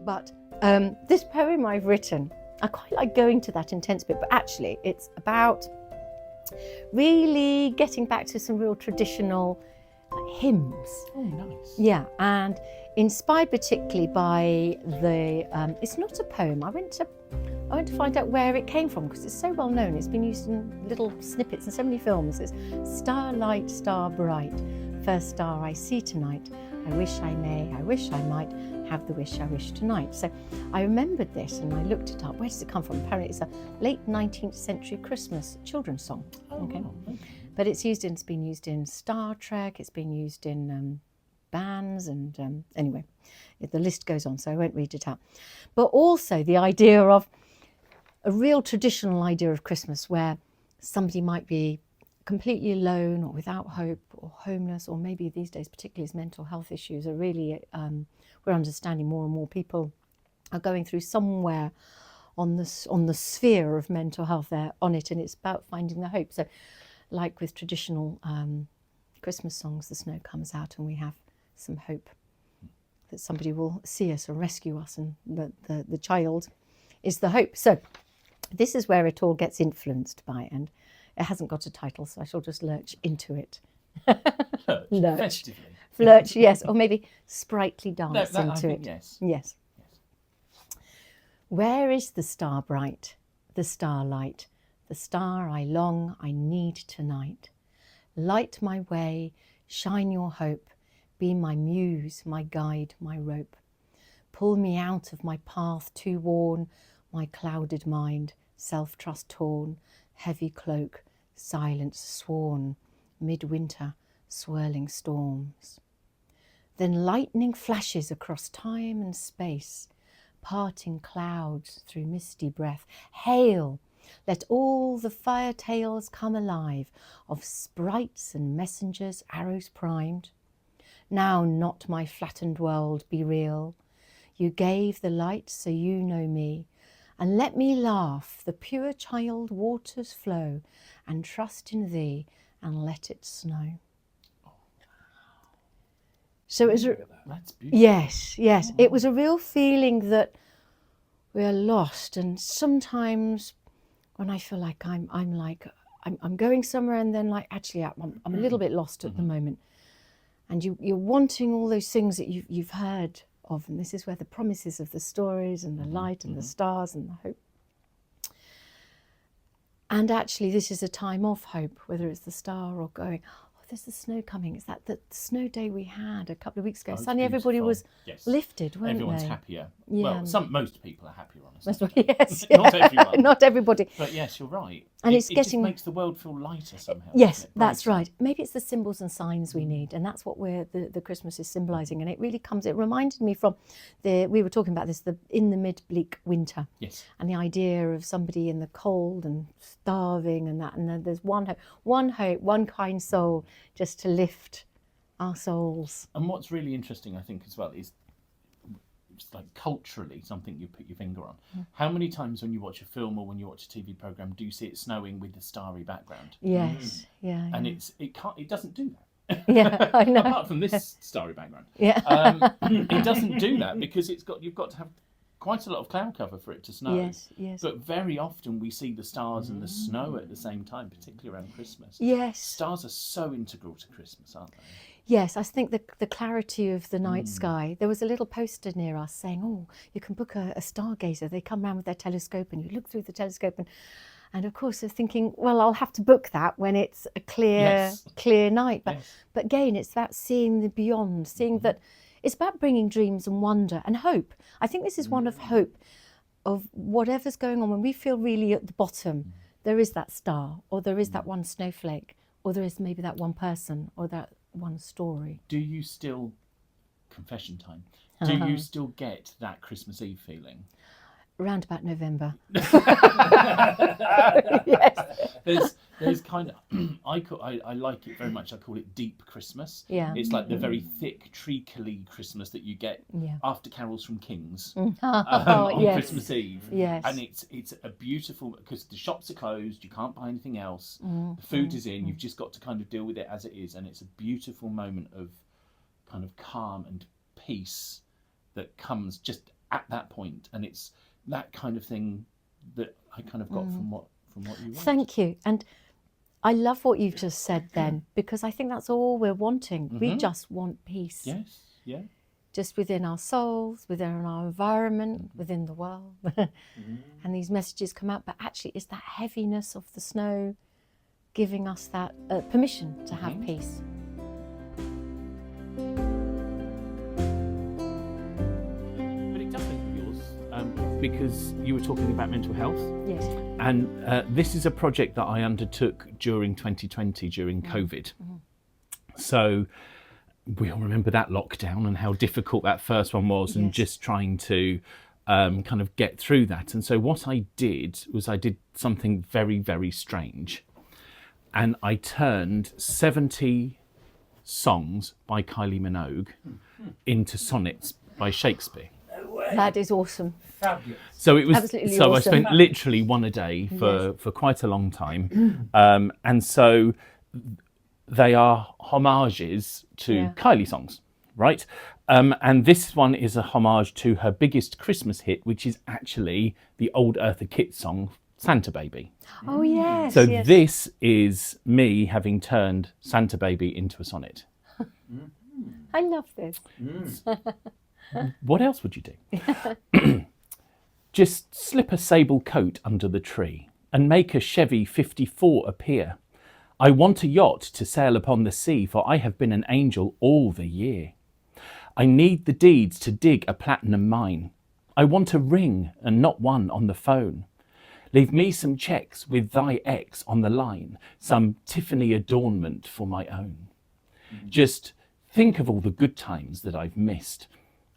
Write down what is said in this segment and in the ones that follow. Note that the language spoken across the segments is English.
But this poem I've written, I quite like going to that intense bit, but actually it's about really getting back to some real traditional hymns. Oh, nice. Yeah, and inspired particularly by the, it's not a poem, I went to find out where it came from because it's so well known. It's been used in little snippets in so many films. It's starlight, star bright, first star I see tonight. I wish I may, I wish I might have the wish I wish tonight. So I remembered this and I looked it up. Where does it come from? Apparently it's a late 19th century Christmas children's song. Oh, Okay. wow. Okay. But it's been used in Star Trek, it's been used in bands, and anyway, the list goes on, so I won't read it out. But also the idea of a real traditional idea of Christmas where somebody might be completely alone or without hope or homeless, or maybe these days, particularly as mental health issues are really, we're understanding more and more people are going through somewhere on the sphere of mental health, they're on it, and it's about finding the hope. So like with traditional Christmas songs, the snow comes out and we have some hope that somebody will see us and rescue us, and the child is the hope. So this is where it all gets influenced by, and it hasn't got a title, so I shall just lurch into it. Lurch. Festively. Lurch, yes, or maybe sprightly dance I into think it. yes. Yes. Where is the star bright, the starlight, the star I long, I need tonight? Light my way, shine your hope, be my muse, my guide, my rope. Pull me out of my path too worn, my clouded mind, self-trust torn, heavy cloak, silence sworn, midwinter, swirling storms. Then lightning flashes across time and space, parting clouds through misty breath. Hail! Let all the fire tales come alive, of sprites and messengers, arrows primed. Now not my flattened world be real. You gave the light, so you know me. And let me laugh, the pure child waters flow, and trust in thee, and let it snow. So it was That's beautiful. yes, it was a real feeling that we're lost, and sometimes when I feel like I'm going somewhere, and then like actually I'm a little bit lost at the moment, and you're wanting all those things that you've heard of, and this is where the promises of the stories and the light and the stars and the hope. And actually this is a time of hope, whether it's the star or going, oh, there's the snow coming. It's that the snow day we had a couple of weeks ago. Oh, Suddenly everybody was yes. lifted, weren't Everyone's they? happier. Yeah. Well, most people are happier, honestly. Yes, Not everyone. Not everybody. But yes, you're right. And it it's getting, just makes the world feel lighter somehow. yes, doesn't it? that's Brighter. right. Maybe it's the symbols and signs we need, and that's what the Christmas is symbolising. And it really it reminded me from we were talking about this, in the mid-bleak winter. Yes. And the idea of somebody in the cold and starving and that, and then there's one hope, one kind soul, just to lift our souls. And what's really interesting, I think, as well, is it's like culturally something you put your finger on. How many times when you watch a film or when you watch a TV programme do you see it snowing with a starry background? Yes, yeah. And it doesn't do that. Yeah, I know. Apart from this starry background. Yeah. It doesn't do that because you've got to have quite a lot of cloud cover for it to snow. Yes, yes. But very often we see the stars and the snow at the same time, particularly around Christmas. Yes. Stars are so integral to Christmas, aren't they? Yes, I think the clarity of the night sky. There was a little poster near us saying, oh, you can book a stargazer. They come round with their telescope and you look through the telescope. And of course, they're thinking, well, I'll have to book that when it's a clear night. But again, it's about seeing the beyond, seeing that it's about bringing dreams and wonder and hope. I think this is one of hope, of whatever's going on. When we feel really at the bottom, there is that star, or there is that one snowflake, or there is maybe that one person, or that one story. Do you still, confession time, do you still get that Christmas Eve feeling? Around about November. Yes. There's kind of, I like it very much. I call it deep Christmas. Yeah. It's like the very thick, treacly Christmas that you get after carols from Kings on Christmas Eve. Yes. And it's a beautiful, because the shops are closed, you can't buy anything else. The food is in, you've just got to kind of deal with it as it is. And it's a beautiful moment of kind of calm and peace that comes just at that point, and it's that kind of thing that I kind of got from what you wrote. Thank you. And I love what you've just said then, because I think that's all we're wanting. We just want peace. Yes, yeah. Just within our souls, within our environment, within the world. And these messages come out, but actually it's that heaviness of the snow giving us that permission to have peace. But it does make it yours, because you were talking about mental health. Yes. And this is a project that I undertook during 2020, during COVID. So we all remember that lockdown and how difficult that first one was, and just trying to kind of get through that. And so what I did was I did something very, very strange. And I turned 70 songs by Kylie Minogue into sonnets by Shakespeare. That is awesome. Fabulous. So it was. Absolutely so awesome. I spent literally one a day for quite a long time, and so they are homages to Kylie songs, right? And this one is a homage to her biggest Christmas hit, which is actually the old Eartha Kitt song Santa Baby. Oh yes. So yes. this is me having turned Santa Baby into a sonnet. I love this. What else would you do? Just slip a sable coat under the tree and make a Chevy 54 appear. I want a yacht to sail upon the sea, for I have been an angel all the year. I need the deeds to dig a platinum mine. I want a ring and not one on the phone. Leave me some checks with thy ex on the line, some Tiffany adornment for my own. Just think of all the good times that I've missed,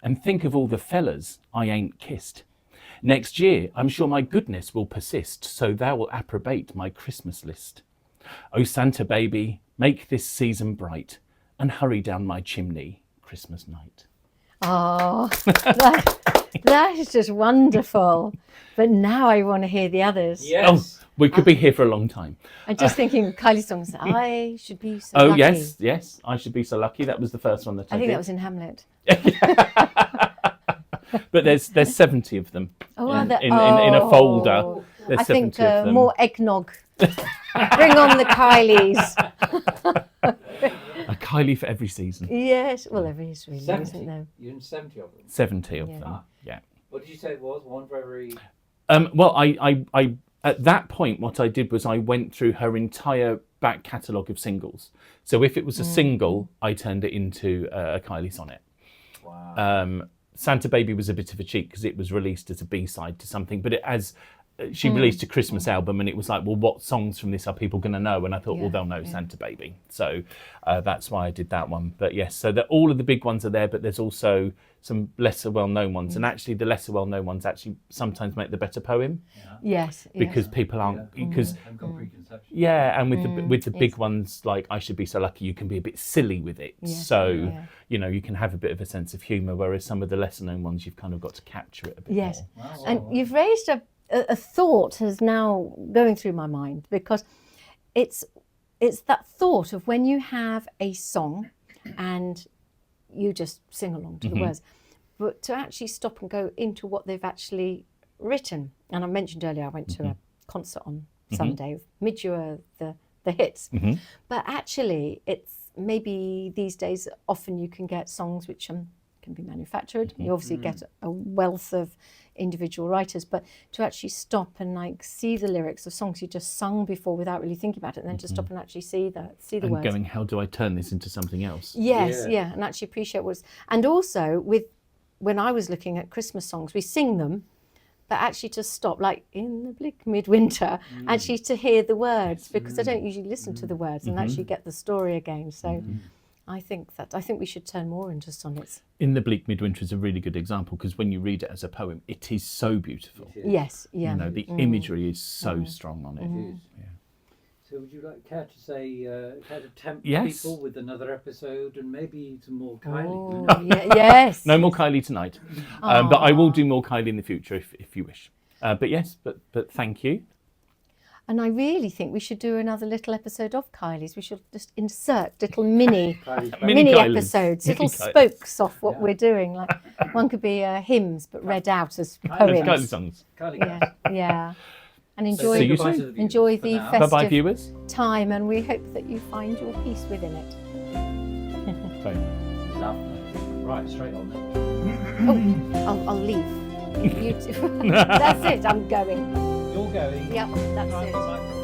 and think of all the fellas I ain't kissed. Next year, I'm sure my goodness will persist, so thou will approbate my Christmas list. O Santa baby, make this season bright, and hurry down my chimney Christmas night. Oh, that is just wonderful. But now I want to hear the others. Yes. Oh, we could be here for a long time. I'm just thinking of Kylie's songs. I should be so Oh, lucky. yes, I should be so lucky. That was the first one that I I think did. that was in Hamlet. But there's 70 of them in a folder. There's I think 70 of them. more eggnog. Bring on the Kylies. A Kylie for every season. Yes, well, there is really, 70. isn't there? You're in 70 of them. 70 of Yeah. them. Yeah. What did you say it was? One for every... Well, I at that point, what I did was I went through her entire back catalogue of singles. So if it was a single, I turned it into a Kylie sonnet. Wow. Santa Baby was a bit of a cheat because it was released as a B-side to something, but she released a Christmas album, and it was like, well, what songs from this are people going to know? And I thought, well, they'll know Santa Baby. So that's why I did that one. But yes, so all of the big ones are there, but there's also some lesser well-known ones. And actually the lesser well-known ones actually sometimes make the better poem Yes. because people aren't, because I've got preconceptions. and with the big ones like I Should Be So Lucky, you can be a bit silly with it. Yes, So, you know, you can have a bit of a sense of humour, whereas some of the lesser known ones, you've kind of got to capture it a bit Yes. more. Wow. And you've raised a thought is now going through my mind, because it's that thought of when you have a song and you just sing along to the words, but to actually stop and go into what they've actually written. And I mentioned earlier I went to a concert on Sunday of Midua, the hits, but actually it's maybe these days often you can get songs which can be manufactured. You obviously get a wealth of individual writers, but to actually stop and like see the lyrics of songs you just sung before without really thinking about it, and then to stop and actually see the And words. going, how do I turn this into something else? Yes, Yeah. and actually appreciate what's. And also when I was looking at Christmas songs, we sing them, but actually to stop, like in the bleak midwinter, actually to hear the words, because I don't usually listen to the words and actually get the story again. So I think we should turn more into sonnets. In the Bleak Midwinter is a really good example, because when you read it as a poem, it is so beautiful. Yes, yeah. You know, the imagery is so strong on it. It is. So would you care to tempt Yes. people with another episode and maybe some more Kylie? Oh, yes. No more Kylie tonight, but I will do more Kylie in the future if you wish. But yes, but thank you. And I really think we should do another little episode of Kylie's. We should just insert little mini Mini Kylies. episodes, Mini little Kylies. spokes off what Yeah. we're doing. Like one could be hymns, but read out as Kylie Kylie poems. songs. Yeah, yeah. And So See enjoy you goodbye soon. to the enjoy viewers for the now. festive Bye bye, viewers. time, and we hope that you find your peace within it. Bye. Lovely. Right, straight on then. Oh, I'll leave. You two. That's it. I'm going. You're going. Yep, that's Right, it. bye.